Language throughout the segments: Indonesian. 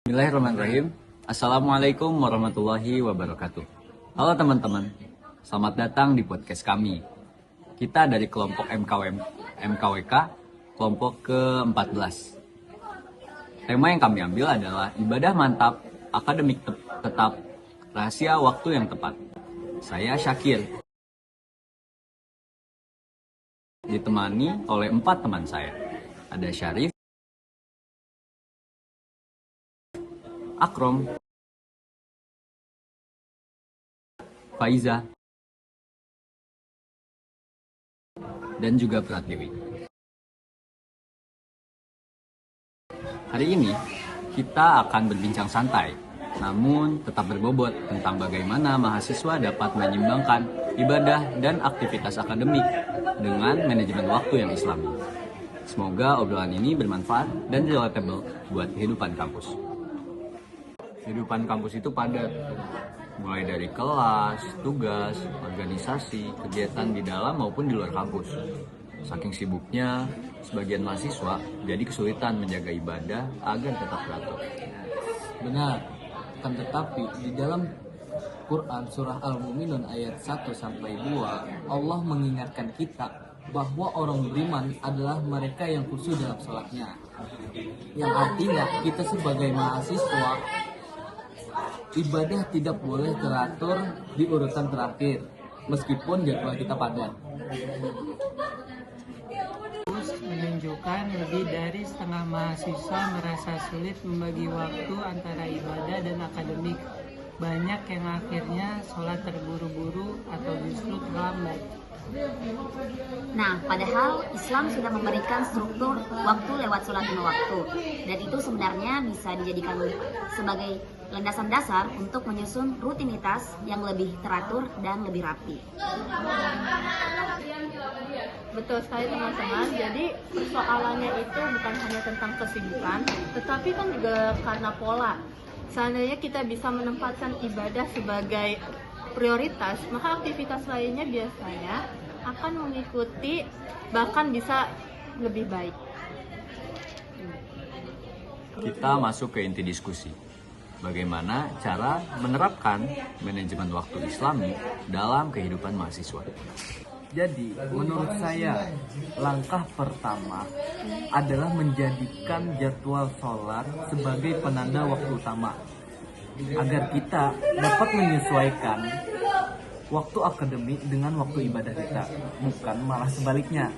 Bismillahirrahmanirrahim. Assalamualaikum warahmatullahi wabarakatuh. Halo teman-teman, selamat datang di podcast kami. Kita dari kelompok MKWK, kelompok ke-14. Tema yang kami ambil adalah ibadah mantap, akademik tetap, rahasia waktu yang tepat. Saya Syakir, ditemani oleh 4 teman saya. Ada Syarif, Akrom, Faiza, dan juga Pratiwi. Hari ini kita akan berbincang santai, namun tetap berbobot tentang bagaimana mahasiswa dapat menyeimbangkan ibadah dan aktivitas akademik dengan manajemen waktu yang islami. Semoga obrolan ini bermanfaat dan relatable buat kehidupan kampus. Kehidupan kampus itu padat, mulai dari kelas, tugas, organisasi, kegiatan di dalam maupun di luar kampus. Saking sibuknya, sebagian mahasiswa jadi kesulitan menjaga ibadah agar tetap teratur. Benar, akan tetapi di dalam Quran surah Al-Mu'minun ayat 1-2 Allah mengingatkan kita bahwa orang beriman adalah mereka yang khusyuk dalam sholatnya. Yang artinya kita sebagai mahasiswa ibadah tidak boleh teratur di urutan terakhir meskipun jadwal kita padat. Menunjukkan lebih dari setengah mahasiswa merasa sulit membagi waktu antara ibadah dan akademik. Banyak yang akhirnya sholat terburu-buru atau justru terlambat. Nah, padahal Islam sudah memberikan struktur waktu lewat sholat lima waktu, dan itu sebenarnya bisa dijadikan sebagai landasan dasar untuk menyusun rutinitas yang lebih teratur dan lebih rapi. Betul sekali teman-teman, jadi persoalannya itu bukan hanya tentang kesibukan, tetapi kan juga karena pola. Seandainya kita bisa menempatkan ibadah sebagai prioritas, maka aktivitas lainnya biasanya akan mengikuti, bahkan bisa lebih baik. Kita masuk ke inti diskusi. Bagaimana cara menerapkan manajemen waktu Islami dalam kehidupan mahasiswa? Jadi, menurut saya, langkah pertama adalah menjadikan jadwal sholat sebagai penanda waktu utama, agar kita dapat menyesuaikan waktu akademik dengan waktu ibadah kita, bukan malah sebaliknya.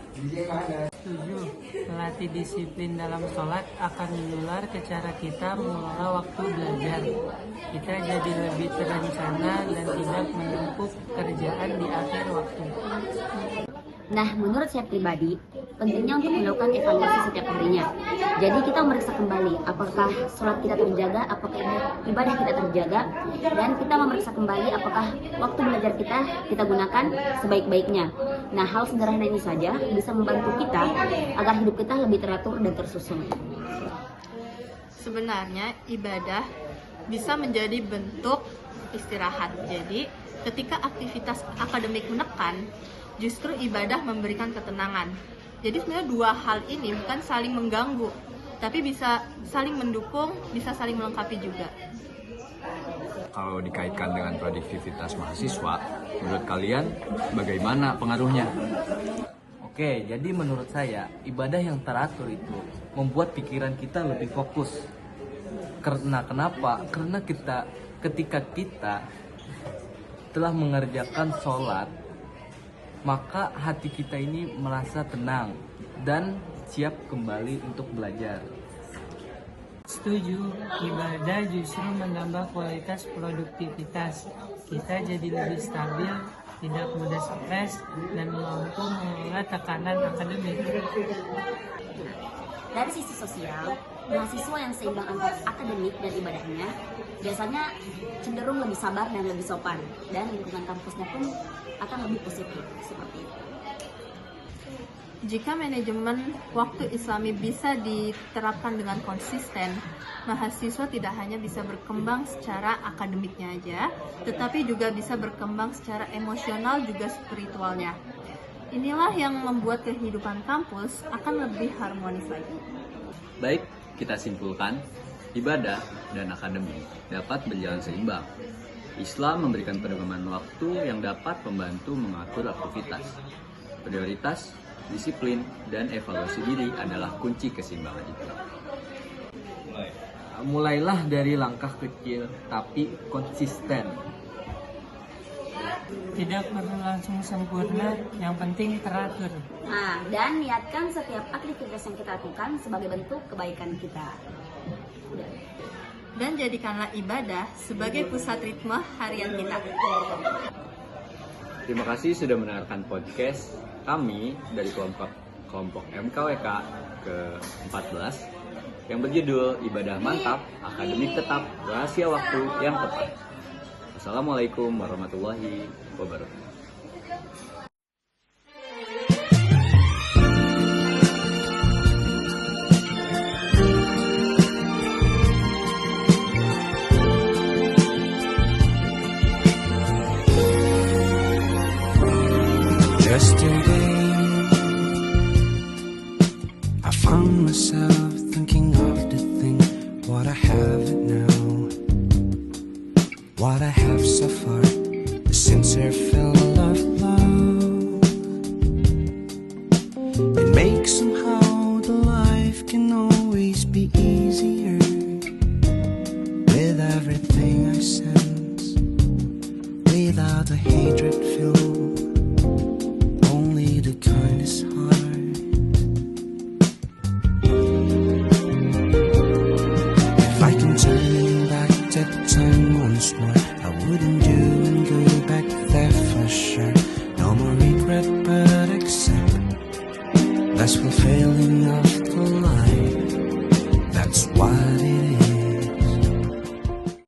Setuju, melatih disiplin dalam sholat akan menular ke cara kita mengelola waktu belajar. Kita jadi lebih terencana dan tidak menumpuk kerjaan di akhir waktu. Nah, menurut saya pribadi, pentingnya untuk melakukan evaluasi setiap harinya. Jadi kita memeriksa kembali apakah sholat kita terjaga, apakah ibadah kita terjaga, dan kita memeriksa kembali apakah waktu belajar kita gunakan sebaik-baiknya. Nah, hal sederhana ini saja bisa membantu kita agar hidup kita lebih teratur dan tersusun. Sebenarnya ibadah bisa menjadi bentuk istirahat. Jadi, ketika aktivitas akademik menekan, justru ibadah memberikan ketenangan. Jadi sebenarnya dua hal ini bukan saling mengganggu, tapi bisa saling mendukung, bisa saling melengkapi juga. Kalau dikaitkan dengan produktivitas mahasiswa, menurut kalian bagaimana pengaruhnya? Oke, jadi menurut saya, ibadah yang teratur itu membuat pikiran kita lebih fokus. Karena kenapa? Karena ketika kita telah mengerjakan sholat, maka hati kita ini merasa tenang dan siap kembali untuk belajar. Setuju, ibadah justru menambah kualitas produktivitas. Kita jadi lebih stabil, tidak mudah stres, dan mampu mengelola tekanan akademik. Dari sisi sosial, mahasiswa yang seimbang antara akademik dan ibadahnya biasanya cenderung lebih sabar dan lebih sopan, dan lingkungan kampusnya pun akan lebih positif seperti itu. Jika manajemen waktu Islami bisa diterapkan dengan konsisten, mahasiswa tidak hanya bisa berkembang secara akademiknya aja, tetapi juga bisa berkembang secara emosional juga spiritualnya. Inilah yang membuat kehidupan kampus akan lebih harmonis lagi. Baik, kita simpulkan, Ibadah dan akademik dapat berjalan seimbang. Islam memberikan pedoman waktu yang dapat membantu mengatur aktivitas. Prioritas, disiplin, dan evaluasi diri adalah kunci keseimbangan itu. Mulailah dari langkah kecil tapi konsisten. Tidak perlu langsung sempurna, yang penting teratur. Nah, dan niatkan setiap aktivitas yang kita lakukan sebagai bentuk kebaikan kita. Udah. Dan jadikanlah ibadah sebagai pusat ritme harian kita. Terima kasih sudah mendengarkan podcast kami dari kelompok MKWK ke-14 yang berjudul Ibadah Mantap, Akademik Tetap, Rahasia Waktu yang Tepat. Wassalamualaikum warahmatullahi wabarakatuh. Yesterday, I found myself thinking of the thing, what I have now, what I have so far, the sincere feeling.